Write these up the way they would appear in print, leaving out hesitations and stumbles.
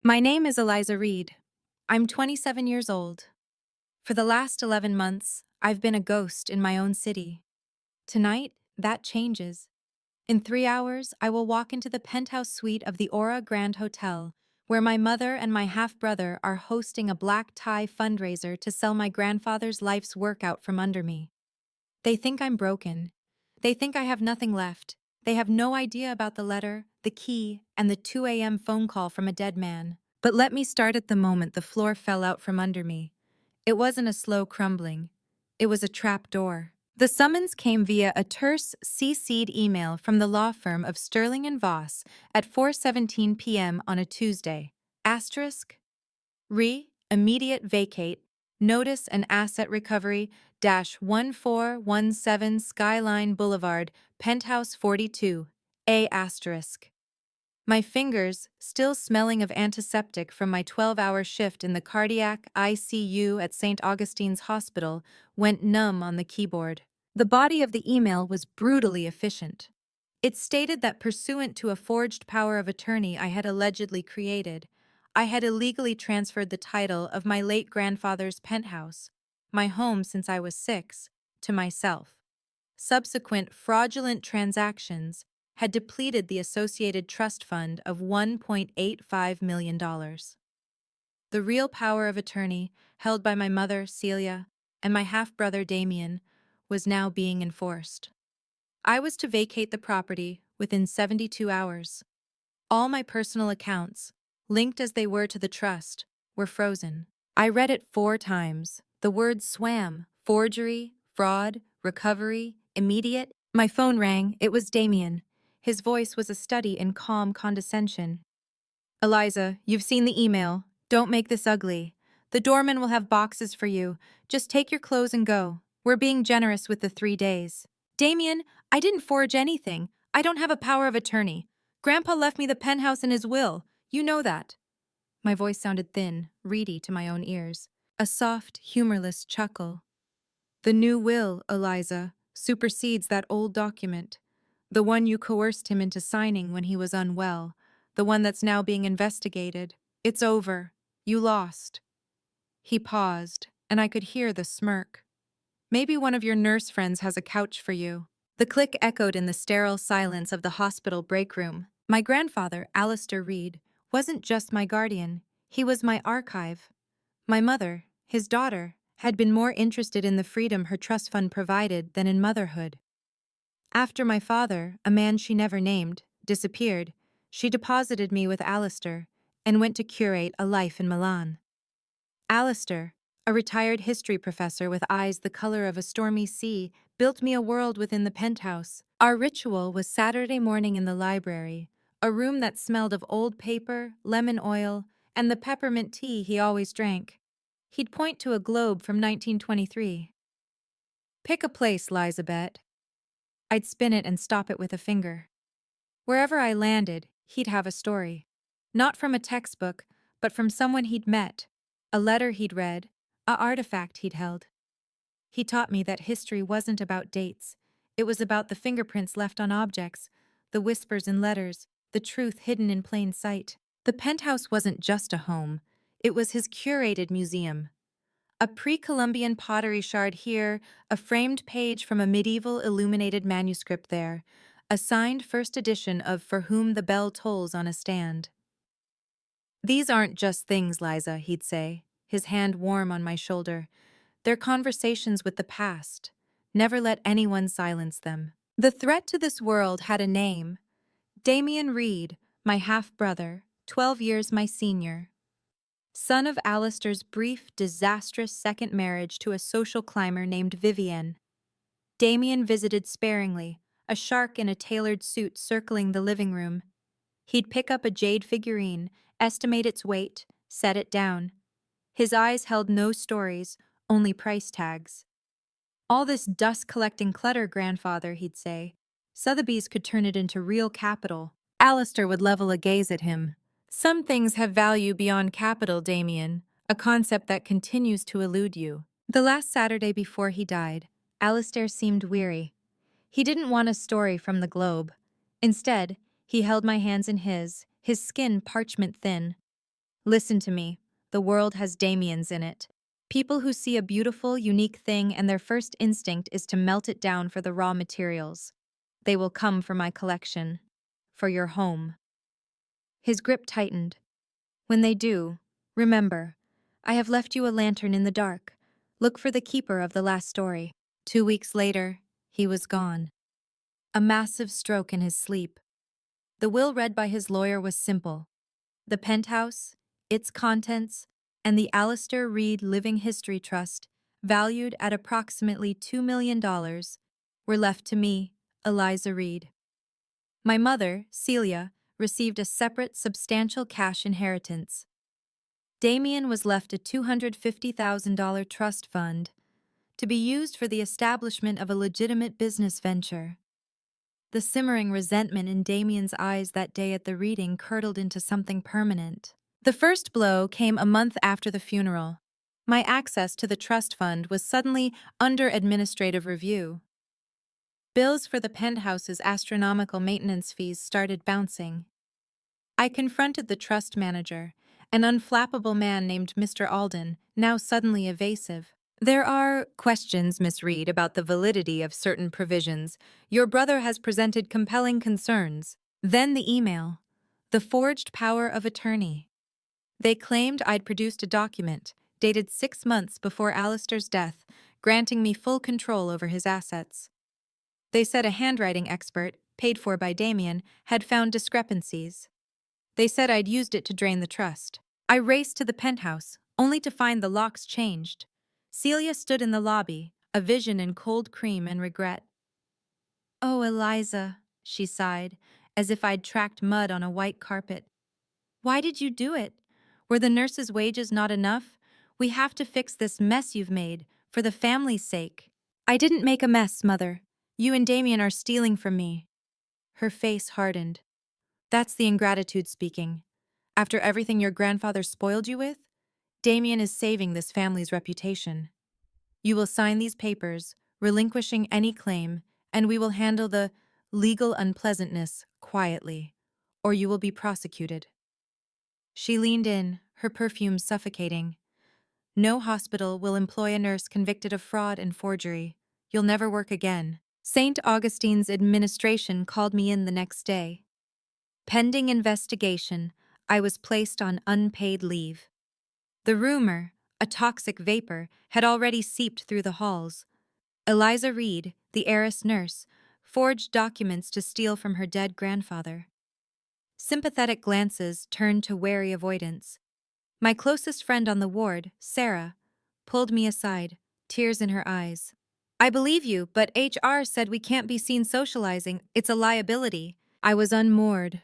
My name is Eliza Reed. I'm 27 years old. For the last 11 months, I've been a ghost in my own city. Tonight, that changes. In 3 hours, I will walk into the penthouse suite of the Aura Grand Hotel, where my mother and my half-brother are hosting a black tie fundraiser to sell my grandfather's life's work out from under me. They think I'm broken. They think I have nothing left. They have no idea about the letter, the key, and the 2 a.m. phone call from a dead man. But let me start at the moment the floor fell out from under me. It wasn't a slow crumbling. It was a trap door. The summons came via a terse, CC'd email from the law firm of Sterling and Voss at 4:17 p.m. on a Tuesday. Asterisk. Immediate vacate. Notice and asset recovery, 1417 Skyline Boulevard, Penthouse 42, A asterisk. My fingers, still smelling of antiseptic from my 12-hour shift in the cardiac ICU at St. Augustine's Hospital, went numb on the keyboard. The body of the email was brutally efficient. It stated that pursuant to a forged power of attorney I had allegedly created, I had illegally transferred the title of my late grandfather's penthouse, my home since I was 6, to myself. Subsequent fraudulent transactions had depleted the associated trust fund of $1.85 million. The real power of attorney, held by my mother, Celia, and my half-brother, Damien, was now being enforced. I was to vacate the property within 72 hours. All my personal accounts, linked as they were to the trust, were frozen. I read it 4 times. The words swam: forgery, fraud, recovery, immediate. My phone rang. It was Damien. His voice was a study in calm condescension. Eliza, you've seen the email. Don't make this ugly. The doorman will have boxes for you. Just take your clothes and go. We're being generous with the 3 days. Damien, I didn't forge anything. I don't have a power of attorney. Grandpa left me the penthouse in his will. You know that. My voice sounded thin, reedy to my own ears. A soft, humorless chuckle. The new will, Eliza, supersedes that old document. The one you coerced him into signing when he was unwell. The one that's now being investigated. It's over. You lost. He paused, and I could hear the smirk. Maybe one of your nurse friends has a couch for you. The click echoed in the sterile silence of the hospital break room. My grandfather, Alistair Reed, wasn't just my guardian. He was my archive. My mother, his daughter, had been more interested in the freedom her trust fund provided than in motherhood. After my father, a man she never named, disappeared, she deposited me with Alistair and went to curate a life in Milan. Alistair, a retired history professor with eyes the color of a stormy sea, built me a world within the penthouse. Our ritual was Saturday morning in the library, a room that smelled of old paper, lemon oil, and the peppermint tea he always drank. He'd point to a globe from 1923. Pick a place, Lizabeth. I'd spin it and stop it with a finger. Wherever I landed, he'd have a story. Not from a textbook, but from someone he'd met, a letter he'd read, a artifact he'd held. He taught me that history wasn't about dates. It was about the fingerprints left on objects, the whispers in letters, the truth hidden in plain sight. The penthouse wasn't just a home. It was his curated museum. A pre-Columbian pottery shard here, a framed page from a medieval illuminated manuscript there, a signed first edition of For Whom the Bell Tolls on a stand. These aren't just things, Liza, he'd say, his hand warm on my shoulder. They're conversations with the past. Never let anyone silence them. The threat to this world had a name. Damien Reed, my half-brother, 12 years my senior. Son of Alistair's brief, disastrous second marriage to a social climber named Vivienne. Damien visited sparingly, a shark in a tailored suit circling the living room. He'd pick up a jade figurine, estimate its weight, set it down. His eyes held no stories, only price tags. All this dust-collecting clutter, grandfather, he'd say. Sotheby's could turn it into real capital. Alistair would level a gaze at him. Some things have value beyond capital, Damien, a concept that continues to elude you. The last Saturday before he died, Alistair seemed weary. He didn't want a story from the globe. Instead, he held my hands in his skin parchment thin. Listen to me. The world has Damiens in it. People who see a beautiful, unique thing and their first instinct is to melt it down for the raw materials. They will come for my collection. For your home. His grip tightened. When they do, remember, I have left you a lantern in the dark. Look for the keeper of the last story. 2 weeks later, he was gone. A massive stroke in his sleep. The will read by his lawyer was simple. The penthouse, its contents, and the Alistair Reed Living History Trust, valued at approximately $2 million, were left to me, Eliza Reed. My mother, Celia, received a separate, substantial cash inheritance. Damien was left a $250,000 trust fund to be used for the establishment of a legitimate business venture. The simmering resentment in Damien's eyes that day at the reading curdled into something permanent. The first blow came a month after the funeral. My access to the trust fund was suddenly under administrative review. Bills for the penthouse's astronomical maintenance fees started bouncing. I confronted the trust manager, an unflappable man named Mr. Alden, now suddenly evasive. There are questions, Miss Reed, about the validity of certain provisions. Your brother has presented compelling concerns. Then the email. The forged power of attorney. They claimed I'd produced a document, dated 6 months before Alistair's death, granting me full control over his assets. They said a handwriting expert, paid for by Damien, had found discrepancies. They said I'd used it to drain the trust. I raced to the penthouse, only to find the locks changed. Celia stood in the lobby, a vision in cold cream and regret. "Oh, Eliza," she sighed, as if I'd tracked mud on a white carpet. "Why did you do it? Were the nurses' wages not enough? We have to fix this mess you've made, for the family's sake." "I didn't make a mess, Mother. You and Damien are stealing from me." Her face hardened. "That's the ingratitude speaking. After everything your grandfather spoiled you with, Damien is saving this family's reputation. You will sign these papers, relinquishing any claim, and we will handle the legal unpleasantness quietly, or you will be prosecuted." She leaned in, her perfume suffocating. "No hospital will employ a nurse convicted of fraud and forgery. You'll never work again." St. Augustine's administration called me in the next day. Pending investigation, I was placed on unpaid leave. The rumor, a toxic vapor, had already seeped through the halls. Eliza Reed, the heiress nurse, forged documents to steal from her dead grandfather. Sympathetic glances turned to wary avoidance. My closest friend on the ward, Sarah, pulled me aside, tears in her eyes. "I believe you, but HR said we can't be seen socializing. It's a liability." I was unmoored.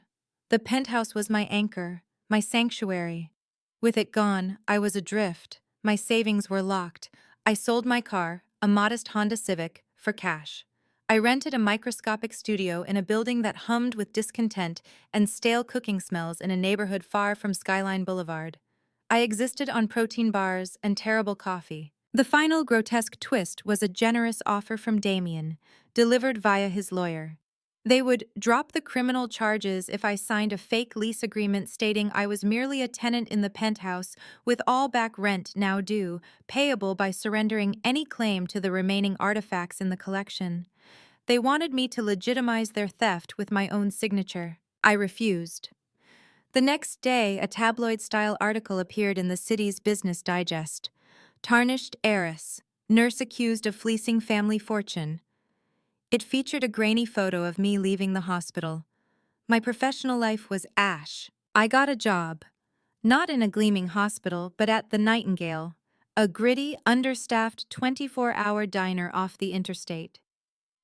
The penthouse was my anchor, my sanctuary. With it gone, I was adrift. My savings were locked. I sold my car, a modest Honda Civic, for cash. I rented a microscopic studio in a building that hummed with discontent and stale cooking smells in a neighborhood far from Skyline Boulevard. I existed on protein bars and terrible coffee. The final grotesque twist was a generous offer from Damien, delivered via his lawyer. They would drop the criminal charges if I signed a fake lease agreement stating I was merely a tenant in the penthouse with all back rent now due, payable by surrendering any claim to the remaining artifacts in the collection. They wanted me to legitimize their theft with my own signature. I refused. The next day, a tabloid-style article appeared in the city's Business Digest. "Tarnished heiress, nurse accused of fleecing family fortune." It featured a grainy photo of me leaving the hospital. My professional life was ash. I got a job. Not in a gleaming hospital, but at the Nightingale, a gritty, understaffed 24-hour diner off the interstate.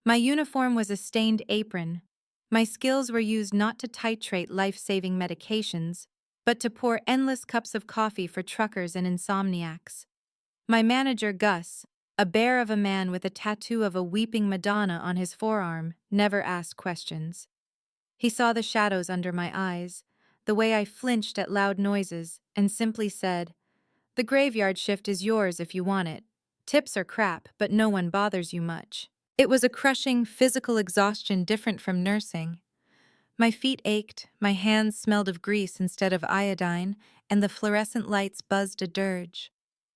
My uniform was a stained apron. My skills were used not to titrate life-saving medications, but to pour endless cups of coffee for truckers and insomniacs. My manager, Gus, a bear of a man with a tattoo of a weeping Madonna on his forearm, never asked questions. He saw the shadows under my eyes, the way I flinched at loud noises, and simply said, "The graveyard shift is yours if you want it. Tips are crap, but no one bothers you much." It was a crushing physical exhaustion different from nursing. My feet ached, my hands smelled of grease instead of iodine, and the fluorescent lights buzzed a dirge.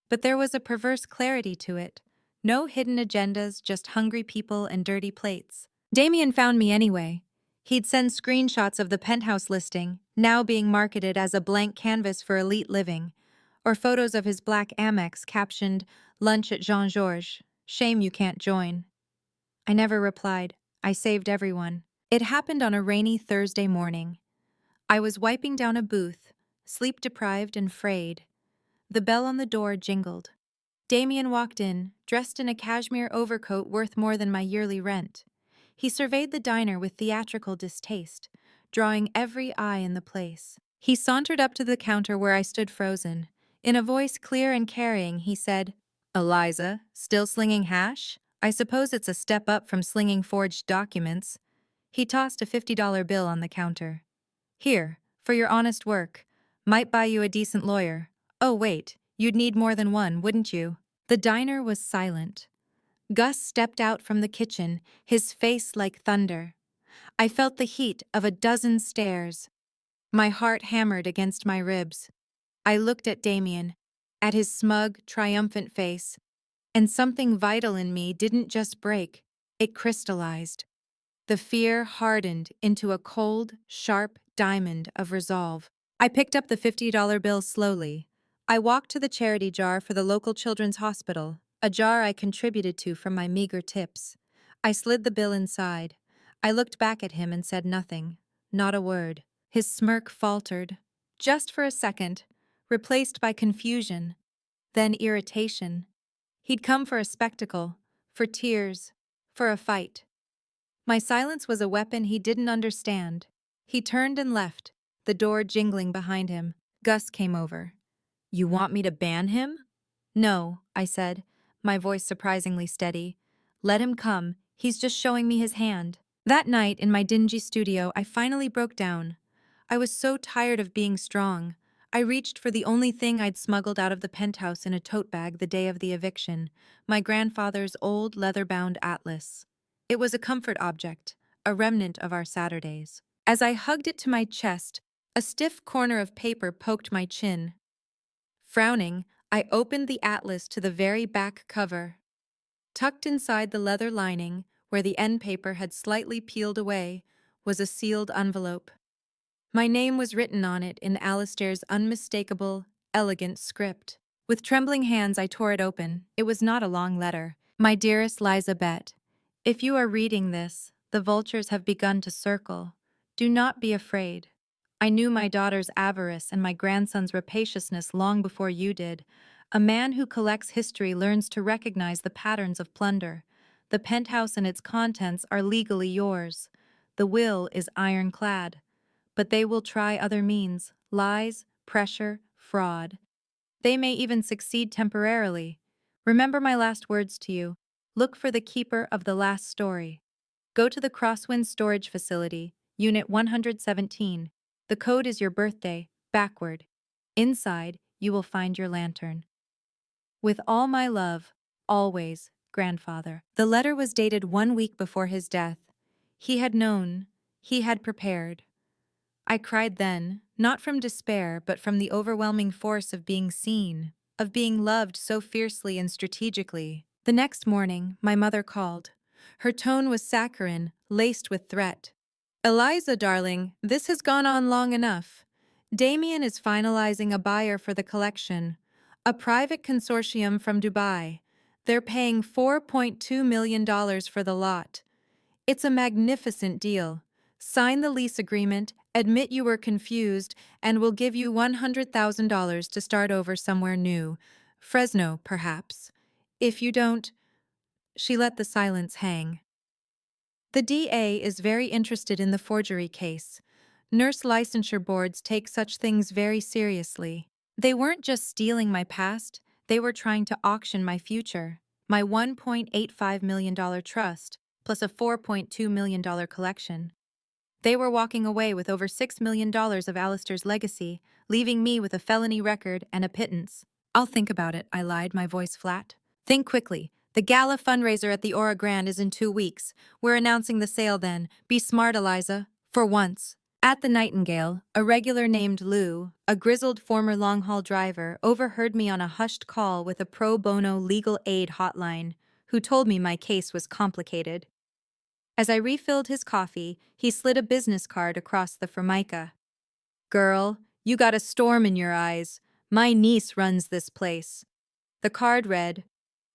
But there was a perverse clarity to it. No hidden agendas, just hungry people and dirty plates. Damien found me anyway. He'd send screenshots of the penthouse listing, now being marketed as a blank canvas for elite living, or photos of his black Amex captioned, "Lunch at Jean-Georges. Shame you can't join." I never replied. I saved everyone. It happened on a rainy Thursday morning. I was wiping down a booth, sleep-deprived and frayed. The bell on the door jingled. Damien walked in, dressed in a cashmere overcoat worth more than my yearly rent. He surveyed the diner with theatrical distaste, drawing every eye in the place. He sauntered up to the counter where I stood frozen. In a voice clear and carrying, he said, "Eliza, still slinging hash? I suppose it's a step up from slinging forged documents." He tossed a $50 bill on the counter. "Here, for your honest work. Might buy you a decent lawyer. Oh, wait, you'd need more than one, wouldn't you?" The diner was silent. Gus stepped out from the kitchen, his face like thunder. I felt the heat of a dozen stares. My heart hammered against my ribs. I looked at Damien, at his smug, triumphant face, and something vital in me didn't just break, it crystallized. The fear hardened into a cold, sharp diamond of resolve. I picked up the $50 bill slowly. I walked to the charity jar for the local children's hospital, a jar I contributed to from my meager tips. I slid the bill inside. I looked back at him and said nothing, not a word. His smirk faltered, just for a second, replaced by confusion, then irritation. He'd come for a spectacle, for tears, for a fight. My silence was a weapon he didn't understand. He turned and left, the door jingling behind him. Gus came over. "You want me to ban him?" "No," I said, my voice surprisingly steady. "Let him come, he's just showing me his hand." That night, in my dingy studio, I finally broke down. I was so tired of being strong. I reached for the only thing I'd smuggled out of the penthouse in a tote bag the day of the eviction, my grandfather's old leather-bound atlas. It was a comfort object, a remnant of our Saturdays. As I hugged it to my chest, a stiff corner of paper poked my chin. Frowning, I opened the atlas to the very back cover. Tucked inside the leather lining, where the end paper had slightly peeled away, was a sealed envelope. My name was written on it in Alistair's unmistakable, elegant script. With trembling hands, I tore it open. It was not a long letter. "My dearest Liza Bet, if you are reading this, the vultures have begun to circle. Do not be afraid. I knew my daughter's avarice and my grandson's rapaciousness long before you did. A man who collects history learns to recognize the patterns of plunder. The penthouse and its contents are legally yours. The will is ironclad. But they will try other means, lies, pressure, fraud. They may even succeed temporarily. Remember my last words to you. Look for the keeper of the last story. Go to the Crosswind Storage Facility, Unit 117. The code is your birthday, backward. Inside, you will find your lantern. With all my love, always, Grandfather." The letter was dated 1 week before his death. He had known. He had prepared. I cried then, not from despair, but from the overwhelming force of being seen, of being loved so fiercely and strategically. The next morning, my mother called. Her tone was saccharine, laced with threat. "Eliza, darling, this has gone on long enough. Damien is finalizing a buyer for the collection, a private consortium from Dubai. They're paying $4.2 million for the lot. It's a magnificent deal. Sign the lease agreement, admit you were confused, and we'll give you $100,000 to start over somewhere new. Fresno, perhaps. If you don't—" She let the silence hang. "The DA is very interested in the forgery case. Nurse licensure boards take such things very seriously. They weren't just stealing my past, they were trying to auction my future. My $1.85 million trust, plus a $4.2 million collection. They were walking away with over $6 million of Alistair's legacy, leaving me with a felony record and a pittance." "I'll think about it," I lied, my voice flat. "Think quickly. The gala fundraiser at the Aura Grande is in 2 weeks. We're announcing the sale then. Be smart, Eliza. For once, at the Nightingale, a regular named Lou, a grizzled former long-haul driver, overheard me on a hushed call with a pro bono legal aid hotline, who told me my case was complicated. As I refilled his coffee, he slid a business card across the formica. "Girl, you got a storm in your eyes. My niece runs this place." The card read,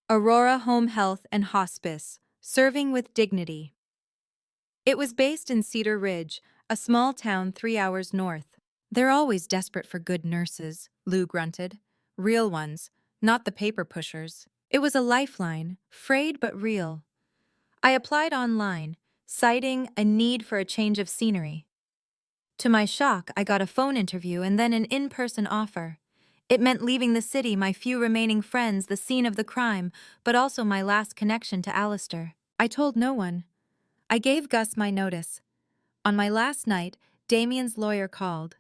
"Aurora Home Health and Hospice, serving with dignity." It was based in Cedar Ridge, a small town 3 hours north. "They're always desperate for good nurses," Lou grunted. "Real ones, not the paper pushers." It was a lifeline, frayed but real. I applied online, citing a need for a change of scenery. To my shock, I got a phone interview and then an in-person offer. It meant leaving the city, my few remaining friends, the scene of the crime, but also my last connection to Alistair. I told no one. I gave Gus my notice. On my last night, Damien's lawyer called.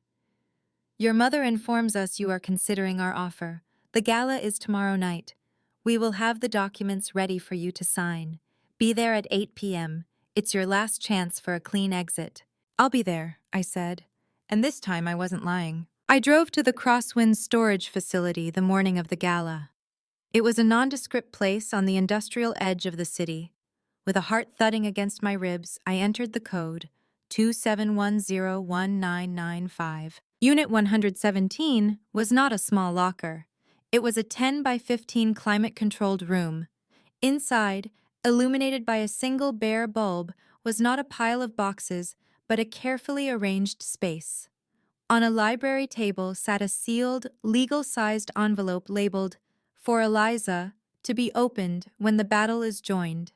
"Your mother informs us you are considering our offer. The gala is tomorrow night. We will have the documents ready for you to sign. Be there at 8 p.m. It's your last chance for a clean exit." "I'll be there," I said. And this time I wasn't lying. I drove to the Crosswinds storage facility the morning of the gala. It was a nondescript place on the industrial edge of the city. With a heart thudding against my ribs, I entered the code, 27101995. Unit 117 was not a small locker. It was a 10 by 15 climate-controlled room. Inside, illuminated by a single bare bulb, was not a pile of boxes, but a carefully arranged space. On a library table sat a sealed, legal-sized envelope labeled, "For Eliza, to be opened when the battle is joined."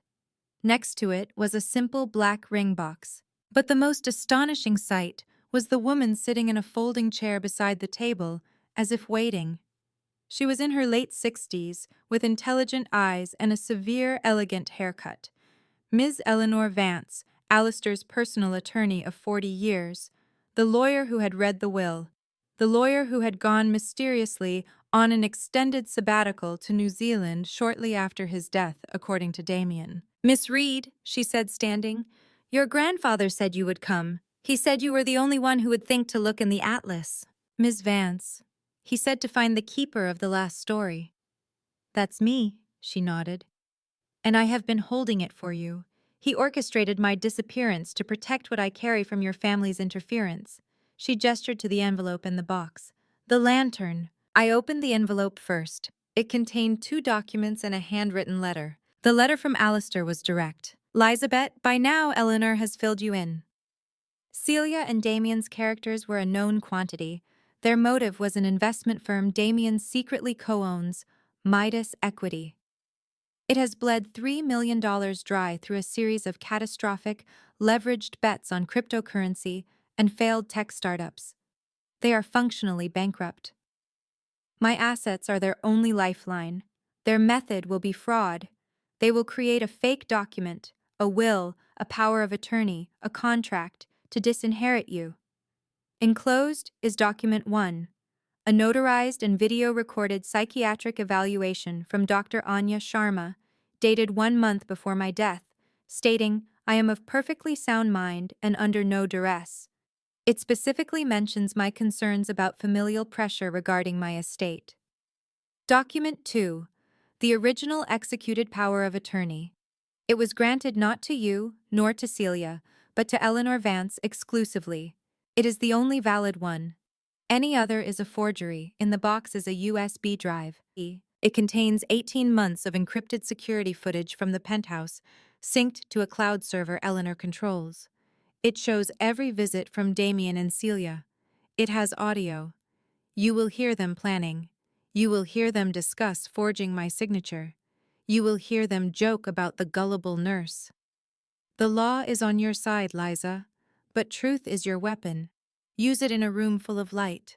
Next to it was a simple black ring box. But the most astonishing sight was the woman sitting in a folding chair beside the table, as if waiting. She was in her late 60s, with intelligent eyes and a severe, elegant haircut. Ms. Eleanor Vance, Alistair's personal attorney of 40 years, the lawyer who had read the will, the lawyer who had gone mysteriously on an extended sabbatical to New Zealand shortly after his death, according to Damien. "Miss Reed," she said, standing, "your grandfather said you would come. He said you were the only one who would think to look in the atlas." "Miss Vance, he said to find the keeper of the last story." "That's me," she nodded. "And I have been holding it for you. He orchestrated my disappearance to protect what I carry from your family's interference." She gestured to the envelope in the box. "The lantern." I opened the envelope first. It contained 2 documents and a handwritten letter. The letter from Alistair was direct. "Lizabeth, by now Eleanor has filled you in." Celia and Damien's characters were a known quantity. Their motive was an investment firm Damien secretly co-owns, Midas Equity. It has bled $3 million dry through a series of catastrophic, leveraged bets on cryptocurrency and failed tech startups. They are functionally bankrupt. My assets are their only lifeline. Their method will be fraud. They will create a fake document, a will, a power of attorney, a contract, to disinherit you. Enclosed is Document 1, a notarized and video-recorded psychiatric evaluation from Dr. Anya Sharma, dated 1 month before my death, stating, "I am of perfectly sound mind and under no duress." It specifically mentions my concerns about familial pressure regarding my estate. Document 2, the original executed power of attorney. It was granted not to you, nor to Celia, but to Eleanor Vance exclusively. It is the only valid one. Any other is a forgery. In the box is a USB drive. It contains 18 months of encrypted security footage from the penthouse, synced to a cloud server Eleanor controls. It shows every visit from Damien and Celia. It has audio. You will hear them planning. You will hear them discuss forging my signature. You will hear them joke about the gullible nurse. The law is on your side, Liza, but truth is your weapon. Use it in a room full of light.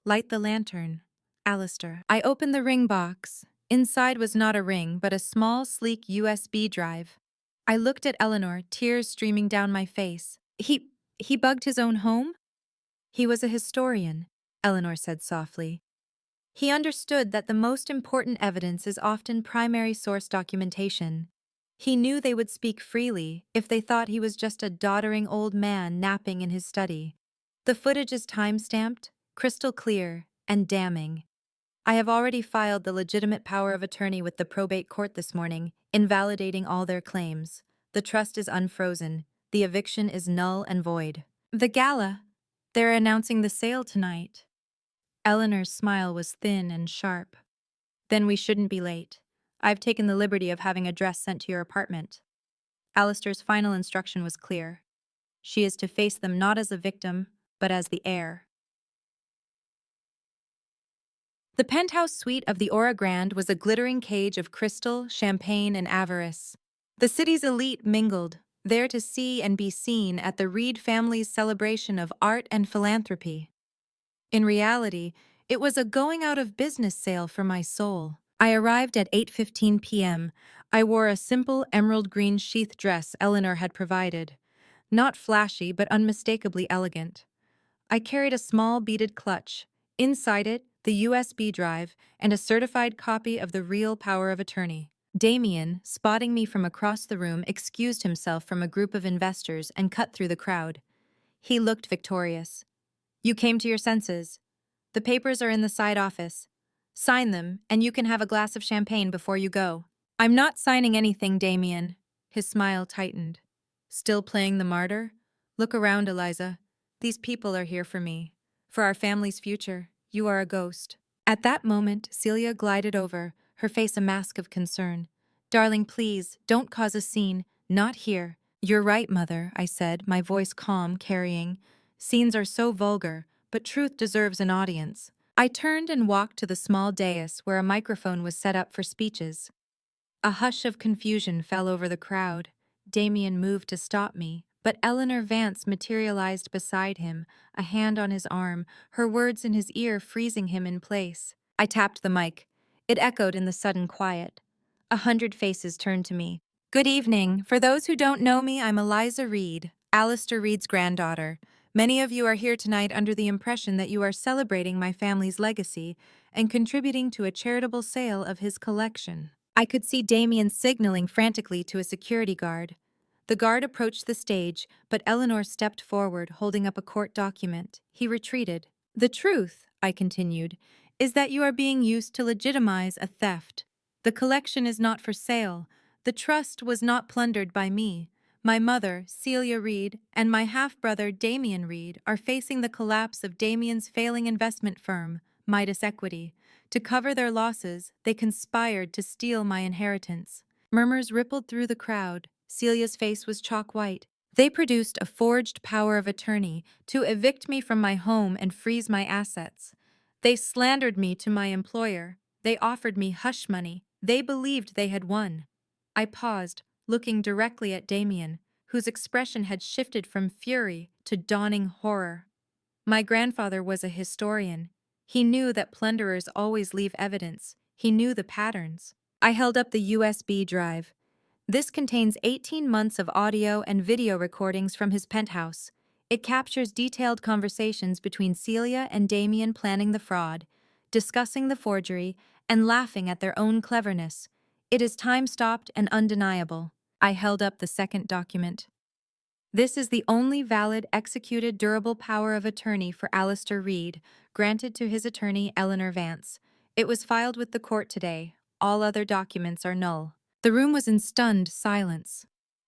Light the lantern. Alistair. I opened the ring box. Inside was not a ring, but a small, sleek USB drive. I looked at Eleanor, tears streaming down my face. He bugged his own home? He was a historian, Eleanor said softly. He understood that the most important evidence is often primary source documentation. He knew they would speak freely if they thought he was just a doddering old man napping in his study. The footage is time-stamped, crystal clear, and damning. I have already filed the legitimate power of attorney with the probate court this morning, invalidating all their claims. The trust is unfrozen. The eviction is null and void. The gala. They're announcing the sale tonight. Eleanor's smile was thin and sharp. Then we shouldn't be late. I've taken the liberty of having a dress sent to your apartment. Alistair's final instruction was clear. She is to face them not as a victim, but as the heir. The penthouse suite of the Aura Grande was a glittering cage of crystal, champagne, and avarice. The city's elite mingled, there to see and be seen at the Reed family's celebration of art and philanthropy. In reality, it was a going-out-of-business sale for my soul. I arrived at 8:15 p.m. I wore a simple emerald green sheath dress Eleanor had provided. Not flashy, but unmistakably elegant. I carried a small beaded clutch. Inside it, the USB drive and a certified copy of the real power of attorney. Damien, spotting me from across the room, excused himself from a group of investors and cut through the crowd. He looked victorious. You came to your senses. The papers are in the side office. Sign them, and you can have a glass of champagne before you go. I'm not signing anything, Damien. His smile tightened. Still playing the martyr? Look around, Eliza. These people are here for me. For our family's future. You are a ghost. At that moment, Celia glided over, her face a mask of concern. Darling, please, don't cause a scene. Not here. You're right, Mother, I said, my voice calm, carrying. Scenes are so vulgar, but truth deserves an audience. I turned and walked to the small dais where a microphone was set up for speeches. A hush of confusion fell over the crowd. Damien moved to stop me, but Eleanor Vance materialized beside him, a hand on his arm, her words in his ear freezing him in place. I tapped the mic. It echoed in the sudden quiet. 100 faces turned to me. Good evening. For those who don't know me, I'm Eliza Reed, Alistair Reed's granddaughter. Many of you are here tonight under the impression that you are celebrating my family's legacy and contributing to a charitable sale of his collection. I could see Damien signaling frantically to a security guard. The guard approached the stage, but Eleanor stepped forward, holding up a court document. He retreated. The truth, I continued, is that you are being used to legitimize a theft. The collection is not for sale. The trust was not plundered by me. My mother, Celia Reed, and my half-brother, Damien Reed, are facing the collapse of Damien's failing investment firm, Midas Equity. To cover their losses, they conspired to steal my inheritance. Murmurs rippled through the crowd. Celia's face was chalk white. They produced a forged power of attorney to evict me from my home and freeze my assets. They slandered me to my employer. They offered me hush money. They believed they had won. I paused, looking directly at Damien, whose expression had shifted from fury to dawning horror. My grandfather was a historian. He knew that plunderers always leave evidence. He knew the patterns. I held up the USB drive. This contains 18 months of audio and video recordings from his penthouse. It captures detailed conversations between Celia and Damien planning the fraud, discussing the forgery, and laughing at their own cleverness. It is time-stopped and undeniable. I held up the second document. This is the only valid executed durable power of attorney for Alistair Reed, granted to his attorney Eleanor Vance. It was filed with the court today. All other documents are null. The room was in stunned silence.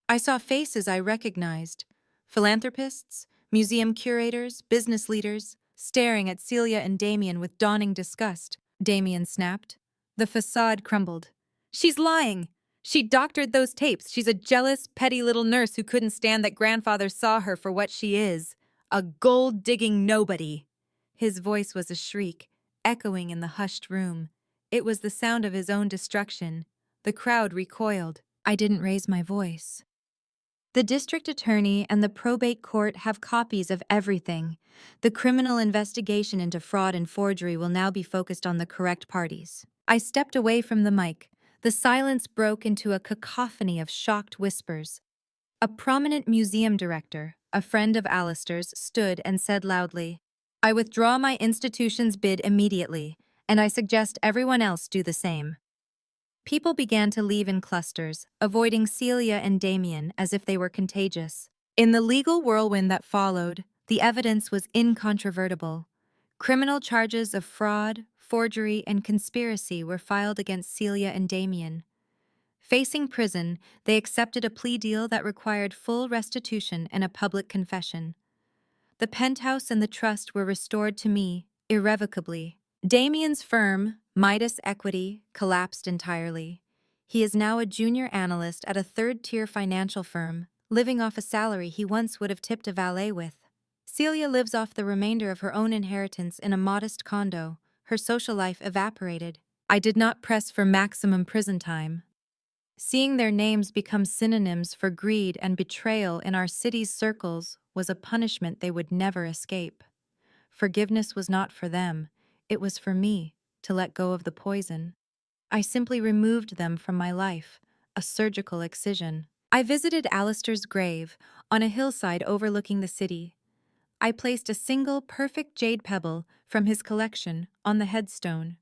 I saw faces I recognized. Philanthropists, museum curators, business leaders, staring at Celia and Damien with dawning disgust. Damien snapped. The facade crumbled. She's lying! She doctored those tapes. She's a jealous, petty little nurse who couldn't stand that grandfather saw her for what she is. A gold-digging nobody. His voice was a shriek, echoing in the hushed room. It was the sound of his own destruction. The crowd recoiled. I didn't raise my voice. The district attorney and the probate court have copies of everything. The criminal investigation into fraud and forgery will now be focused on the correct parties. I stepped away from the mic. The silence broke into a cacophony of shocked whispers. A prominent museum director, a friend of Alistair's, stood and said loudly, "I withdraw my institution's bid immediately, and I suggest everyone else do the same." People began to leave in clusters, avoiding Celia and Damien as if they were contagious. In the legal whirlwind that followed, the evidence was incontrovertible. Criminal charges of fraud, forgery, and conspiracy were filed against Celia and Damien. Facing prison, they accepted a plea deal that required full restitution and a public confession. The penthouse and the trust were restored to me, irrevocably. Damien's firm, Midas Equity, collapsed entirely. He is now a junior analyst at a third-tier financial firm, living off a salary he once would have tipped a valet with. Celia lives off the remainder of her own inheritance in a modest condo. Her social life evaporated. I did not press for maximum prison time. Seeing their names become synonyms for greed and betrayal in our city's circles was a punishment they would never escape. Forgiveness was not for them, it was for me to let go of the poison. I simply removed them from my life, a surgical excision. I visited Alistair's grave on a hillside overlooking the city. I placed a single perfect jade pebble from his collection on the headstone.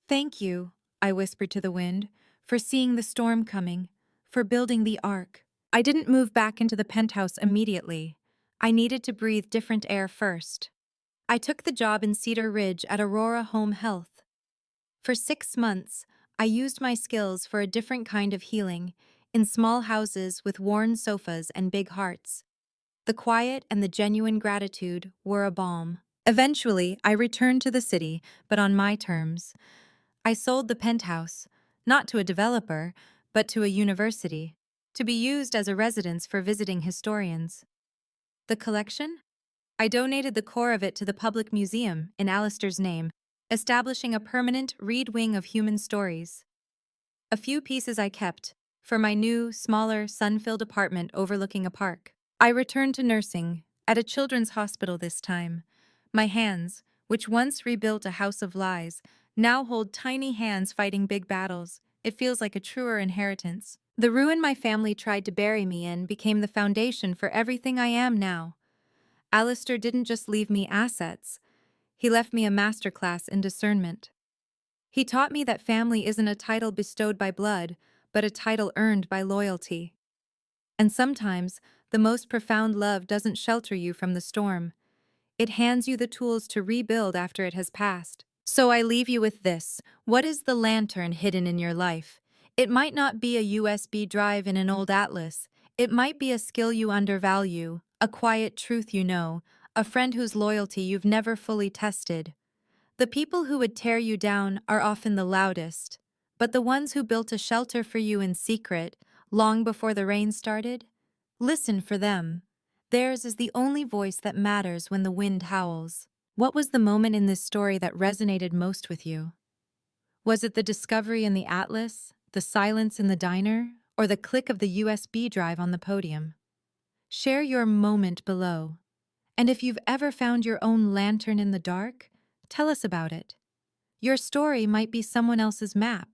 "Thank you," I whispered to the wind, "for seeing the storm coming, for building the ark." I didn't move back into the penthouse immediately. I needed to breathe different air first. I took the job in Cedar Ridge at Aurora Home Health. For 6 months, I used my skills for a different kind of healing, in small houses with worn sofas and big hearts. The quiet and the genuine gratitude were a balm. Eventually, I returned to the city, but on my terms. I sold the penthouse, not to a developer, but to a university, to be used as a residence for visiting historians. The collection? I donated the core of it to the public museum in Alistair's name, establishing a permanent read wing of human stories. A few pieces I kept, for my new, smaller, sun-filled apartment overlooking a park. I returned to nursing, at a children's hospital this time. My hands, which once rebuilt a house of lies, now hold tiny hands fighting big battles. It feels like a truer inheritance. The ruin my family tried to bury me in became the foundation for everything I am now. Alistair didn't just leave me assets. He left me a masterclass in discernment. He taught me that family isn't a title bestowed by blood, but a title earned by loyalty. And sometimes, the most profound love doesn't shelter you from the storm. It hands you the tools to rebuild after it has passed. So I leave you with this. What is the lantern hidden in your life? It might not be a USB drive in an old atlas. It might be a skill you undervalue, a quiet truth you know, a friend whose loyalty you've never fully tested. The people who would tear you down are often the loudest, but the ones who built a shelter for you in secret, long before the rain started, listen for them. Theirs is the only voice that matters when the wind howls. What was the moment in this story that resonated most with you? Was it the discovery in the atlas, the silence in the diner, or the click of the USB drive on the podium? Share your moment below. And if you've ever found your own lantern in the dark, tell us about it. Your story might be someone else's map.